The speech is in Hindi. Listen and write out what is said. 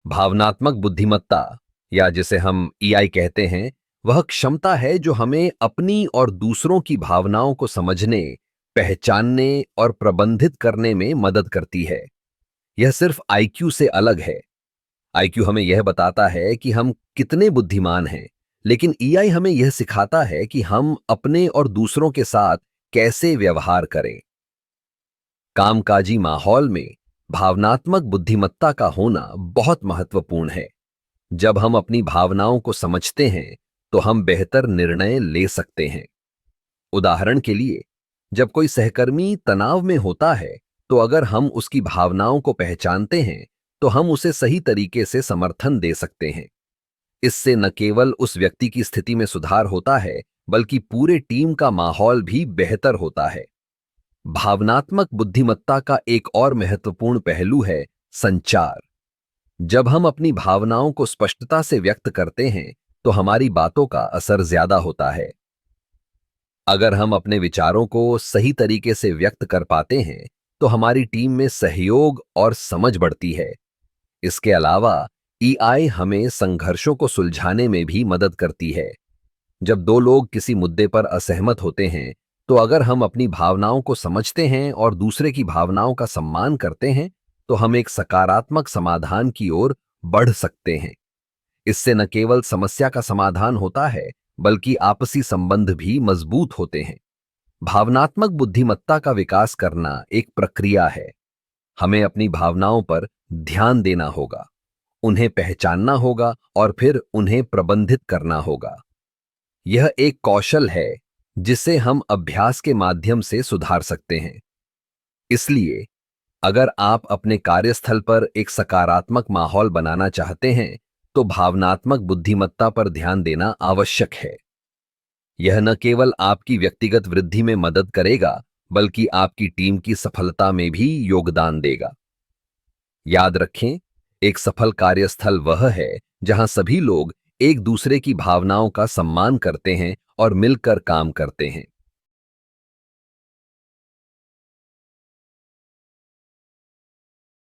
भावनात्मक बुद्धिमत्ता या जिसे हम ईआई कहते हैं, वह क्षमता है जो हमें अपनी और दूसरों की भावनाओं को समझने, पहचानने और प्रबंधित करने में मदद करती है। यह सिर्फ आईक्यू से अलग है। आईक्यू हमें यह बताता है कि हम कितने बुद्धिमान हैं, लेकिन ईआई हमें यह सिखाता है कि हम अपने और दूसरों के साथ कैसे व्यवहार करें। कामकाजी माहौल में भावनात्मक बुद्धिमत्ता का होना बहुत महत्वपूर्ण है। जब हम अपनी भावनाओं को समझते हैं, तो हम बेहतर निर्णय ले सकते हैं। उदाहरण के लिए, जब कोई सहकर्मी तनाव में होता है, तो अगर हम उसकी भावनाओं को पहचानते हैं, तो हम उसे सही तरीके से समर्थन दे सकते हैं। इससे न केवल उस व्यक्ति की स्थिति में सुधार होता है, बल्कि पूरे टीम का माहौल भी बेहतर होता है। भावनात्मक बुद्धिमत्ता का एक और महत्वपूर्ण पहलू है संचार। जब हम अपनी भावनाओं को स्पष्टता से व्यक्त करते हैं, तो हमारी बातों का असर ज्यादा होता है। अगर हम अपने विचारों को सही तरीके से व्यक्त कर पाते हैं, तो हमारी टीम में सहयोग और समझ बढ़ती है। इसके अलावा ईआई हमें संघर्षों को सुलझाने में भी मदद करती है। जब दो लोग किसी मुद्दे पर असहमत होते हैं, तो अगर हम अपनी भावनाओं को समझते हैं और दूसरे की भावनाओं का सम्मान करते हैं, तो हम एक सकारात्मक समाधान की ओर बढ़ सकते हैं। इससे न केवल समस्या का समाधान होता है, बल्कि आपसी संबंध भी मजबूत होते हैं। भावनात्मक बुद्धिमत्ता का विकास करना एक प्रक्रिया है। हमें अपनी भावनाओं पर ध्यान देना होगा, उन्हें पहचानना होगा और फिर उन्हें प्रबंधित करना होगा। यह एक कौशल है जिसे हम अभ्यास के माध्यम से सुधार सकते हैं। इसलिए अगर आप अपने कार्यस्थल पर एक सकारात्मक माहौल बनाना चाहते हैं, तो भावनात्मक बुद्धिमत्ता पर ध्यान देना आवश्यक है। यह न केवल आपकी व्यक्तिगत वृद्धि में मदद करेगा, बल्कि आपकी टीम की सफलता में भी योगदान देगा। याद रखें, एक सफल कार्यस्थल वह है जहां सभी लोग एक दूसरे की भावनाओं का सम्मान करते हैं और मिलकर काम करते हैं।